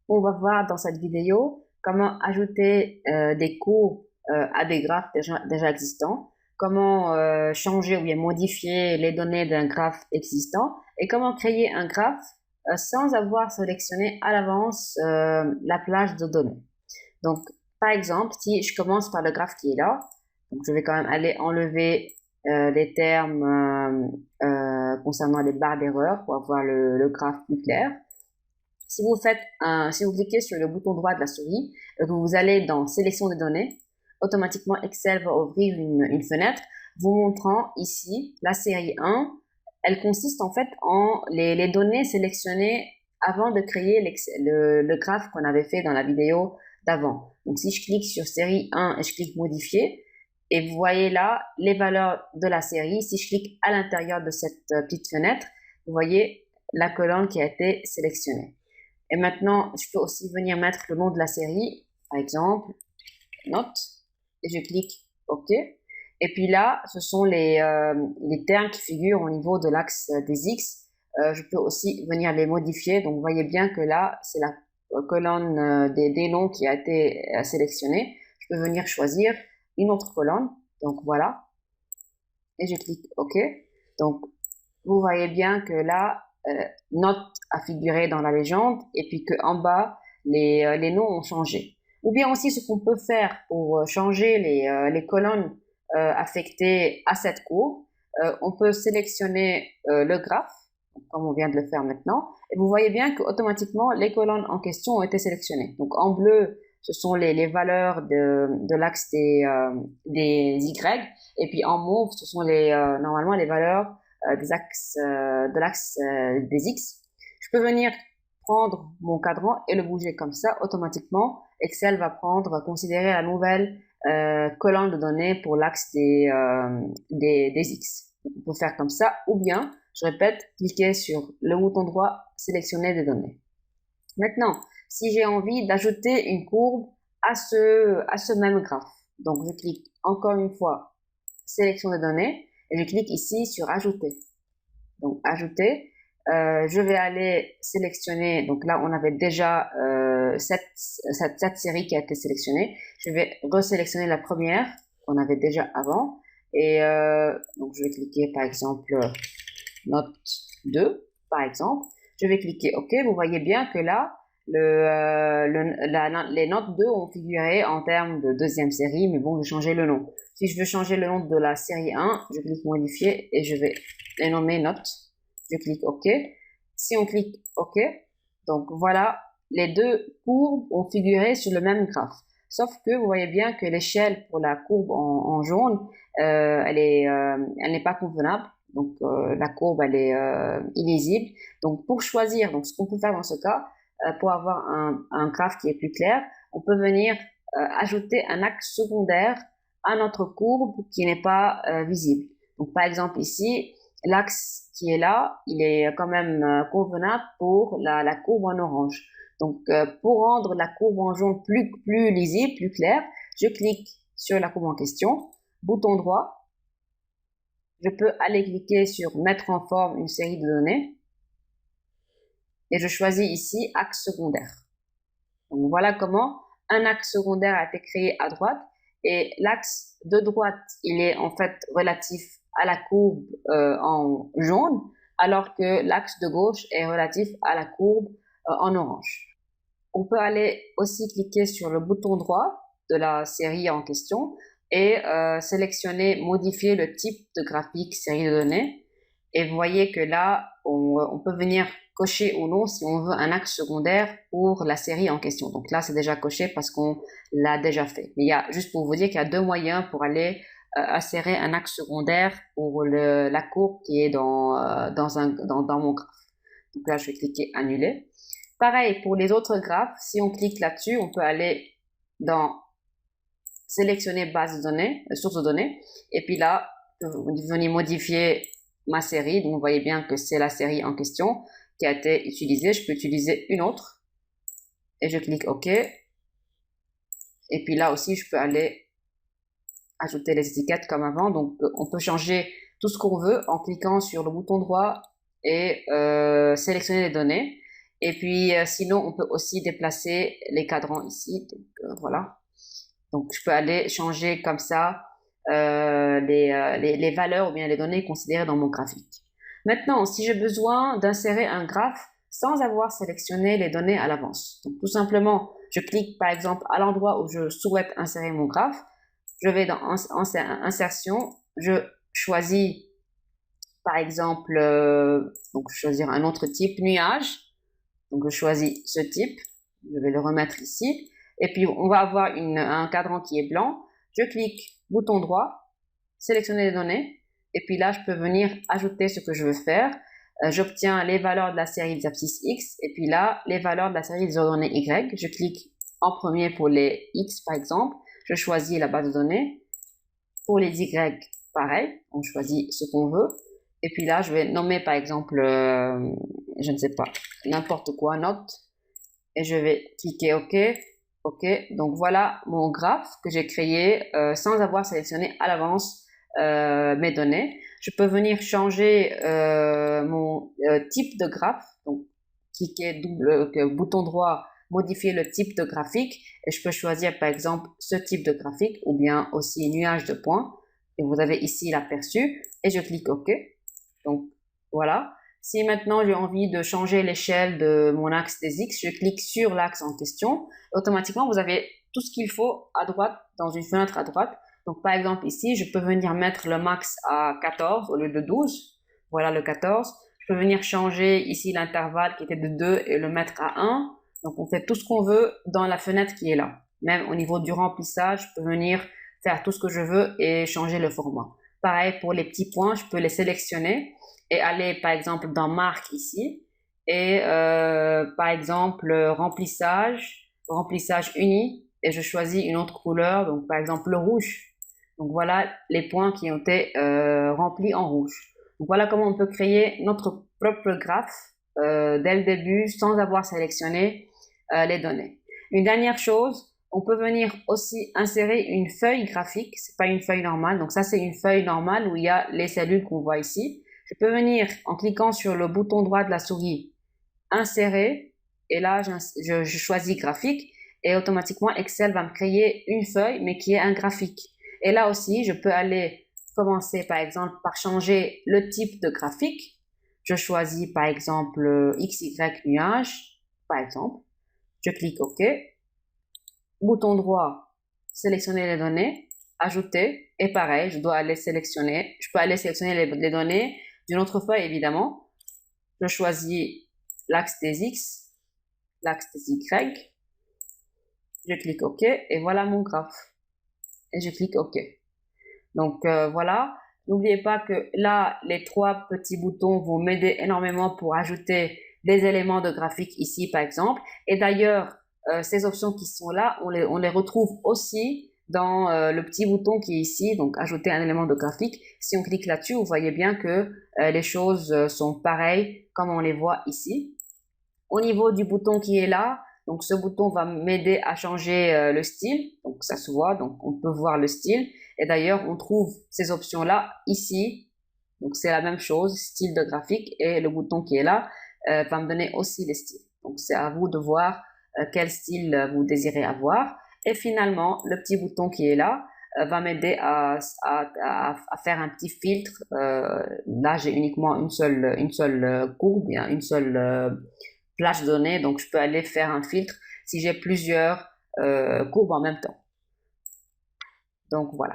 On va voir dans cette vidéo comment ajouter des courbes à des graphes déjà existants, comment changer ou bien modifier les données d'un graphe existant et comment créer un graphe sans avoir sélectionné à l'avance la plage de données. Donc, par exemple, si je commence par le graphe qui est là, donc je vais quand même aller enlever les termes concernant les barres d'erreur pour avoir le graphe plus clair. Si vous cliquez sur le bouton droit de la souris et que vous allez dans sélection des données, automatiquement Excel va ouvrir une fenêtre vous montrant ici la série 1. Elle consiste en fait en les données sélectionnées avant de créer le graphe qu'on avait fait dans la vidéo d'avant. Donc si je clique sur série 1 et je clique modifier, et vous voyez là les valeurs de la série. Si je clique à l'intérieur de cette petite fenêtre, vous voyez la colonne qui a été sélectionnée. Et maintenant, je peux aussi venir mettre le nom de la série, par exemple, note, et je clique OK. Et puis là, ce sont les termes qui figurent au niveau de l'axe des X. Je peux aussi venir les modifier. Donc, vous voyez bien que là, c'est la colonne des noms qui a été sélectionnée. Je peux venir choisir une autre colonne. Donc, voilà. Et je clique OK. Donc, vous voyez bien que là, note a figuré dans la légende et puis qu'en bas, les noms ont changé. Ou bien aussi, ce qu'on peut faire pour changer les colonnes affectées à cette courbe, on peut sélectionner le graphe, comme on vient de le faire maintenant, et vous voyez bien qu'automatiquement, les colonnes en question ont été sélectionnées. Donc en bleu, ce sont les valeurs de l'axe des Y, et puis en mauve, ce sont normalement les valeurs de l'axe des X. Je peux venir prendre mon cadran et le bouger comme ça. Automatiquement, Excel va considérer la nouvelle colonne de données pour l'axe des X. Donc, on peut faire comme ça, ou bien, je répète, cliquer sur le bouton droit, sélectionner des données. Maintenant, si j'ai envie d'ajouter une courbe à ce même graphe, donc je clique encore une fois, sélection des données, et je clique ici sur ajouter. Donc ajouter, je vais aller sélectionner, donc là on avait déjà cette série qui a été sélectionnée. Je vais resélectionner la première qu'on avait déjà avant, et donc je vais cliquer par exemple note 2 par exemple. Je vais cliquer OK. Vous voyez bien que là les notes 2 ont figuré en termes de deuxième série, mais bon, je vais changer le nom. Si je veux changer le nom de la série 1, je clique modifier et je vais les nommer notes. Je clique OK. Si on clique OK, donc voilà, les deux courbes ont figuré sur le même graphe. Sauf que vous voyez bien que l'échelle pour la courbe en jaune, elle n'est pas convenable. Donc la courbe, elle est illisible. Donc pour choisir, donc ce qu'on peut faire dans ce cas, pour avoir un graphe qui est plus clair, on peut venir ajouter un axe secondaire à notre courbe qui n'est pas visible. Donc par exemple ici, l'axe qui est là, il est quand même convenable pour la courbe en orange. Donc pour rendre la courbe en jaune plus lisible, plus claire, je clique sur la courbe en question, bouton droit, je peux aller cliquer sur mettre en forme une série de données et je choisis ici axe secondaire. Donc voilà comment un axe secondaire a été créé à droite et l'axe de droite, il est en fait relatif à la courbe en jaune, alors que l'axe de gauche est relatif à la courbe en orange. On peut aller aussi cliquer sur le bouton droit de la série en question et sélectionner modifier le type de graphique série de données. Et vous voyez que là, on peut venir cocher ou non si on veut un axe secondaire pour la série en question. Donc là, c'est déjà coché parce qu'on l'a déjà fait. Mais il y a, juste pour vous dire qu'il y a deux moyens pour aller insérer un axe secondaire pour la courbe qui est dans mon graphe. Donc là, je vais cliquer annuler. Pareil pour les autres graphes, si on clique là-dessus, on peut aller dans sélectionner base de données, source de données, et puis là, venir modifier ma série. Donc vous voyez bien que c'est la série en question qui a été utilisée. Je peux utiliser une autre et je clique OK. Et puis là aussi, je peux aller ajouter les étiquettes comme avant. Donc on peut changer tout ce qu'on veut en cliquant sur le bouton droit et sélectionner les données. Et puis, sinon, on peut aussi déplacer les cadrans ici. Donc, voilà. Donc, je peux aller changer comme ça les valeurs ou bien les données considérées dans mon graphique. Maintenant, si j'ai besoin d'insérer un graphe sans avoir sélectionné les données à l'avance. Donc, tout simplement, je clique par exemple à l'endroit où je souhaite insérer mon graphe. Je vais dans insertion, je choisis par exemple, donc choisir un autre type, nuage. Donc, je choisis ce type. Je vais le remettre ici. Et puis, on va avoir un cadran qui est blanc. Je clique bouton droit, sélectionner les données. Et puis là, je peux venir ajouter ce que je veux faire. J'obtiens les valeurs de la série des abscisses X. Et puis là, les valeurs de la série des ordonnées Y. Je clique en premier pour les X, par exemple. Je choisis la base de données. Pour les Y, pareil. On choisit ce qu'on veut. Et puis là, je vais nommer, par exemple, je ne sais pas, n'importe quoi, note. Et je vais cliquer OK. OK. Donc voilà mon graphe que j'ai créé sans avoir sélectionné à l'avance mes données. Je peux venir changer mon type de graphe. Donc cliquer bouton droit, modifier le type de graphique. Et je peux choisir par exemple ce type de graphique ou bien aussi nuage de points. Et vous avez ici l'aperçu. Et je clique OK. Donc voilà. Si maintenant j'ai envie de changer l'échelle de mon axe des X, je clique sur l'axe en question. Automatiquement, vous avez tout ce qu'il faut à droite, dans une fenêtre à droite. Donc par exemple ici, je peux venir mettre le max à 14 au lieu de 12. Voilà le 14. Je peux venir changer ici l'intervalle qui était de 2 et le mettre à 1. Donc on fait tout ce qu'on veut dans la fenêtre qui est là. Même au niveau du remplissage, je peux venir faire tout ce que je veux et changer le format. Pareil pour les petits points, je peux les sélectionner et aller par exemple dans marque ici et par exemple remplissage uni et je choisis une autre couleur, donc par exemple le rouge. Donc voilà les points qui ont été remplis en rouge. Donc voilà comment on peut créer notre propre graphe dès le début sans avoir sélectionné les données. Une dernière chose, on peut venir aussi insérer une feuille graphique. C'est pas une feuille normale, donc ça c'est une feuille normale où il y a les cellules qu'on voit ici. Je peux venir en cliquant sur le bouton droit de la souris, insérer, et là je choisis graphique et automatiquement Excel va me créer une feuille mais qui est un graphique. Et là aussi je peux aller commencer par exemple par changer le type de graphique. Je choisis par exemple XY nuage, par exemple. Je clique OK. Bouton droit, sélectionner les données, ajouter, et pareil, je dois aller sélectionner. Je peux aller sélectionner les données d'une autre feuille, évidemment. Je choisis l'axe des X, l'axe des Y. Je clique OK, et voilà mon graphe. Et je clique OK. Donc voilà. N'oubliez pas que là, les 3 petits boutons vont m'aider énormément pour ajouter des éléments de graphique ici, par exemple. Et d'ailleurs, ces options qui sont là, on les retrouve aussi dans le petit bouton qui est ici, donc ajouter un élément de graphique. Si on clique là-dessus, vous voyez bien que les choses sont pareilles comme on les voit ici. Au niveau du bouton qui est là, donc ce bouton va m'aider à changer le style, donc ça se voit, donc on peut voir le style. Et d'ailleurs, on trouve ces options-là ici. Donc c'est la même chose, style de graphique, et le bouton qui est là va me donner aussi les styles. Donc c'est à vous de voir quel style vous désirez avoir. Et finalement, le petit bouton qui est là va m'aider à faire un petit filtre. Là, j'ai uniquement une seule courbe, une seule plage de données, donc je peux aller faire un filtre si j'ai plusieurs courbes en même temps. Donc voilà.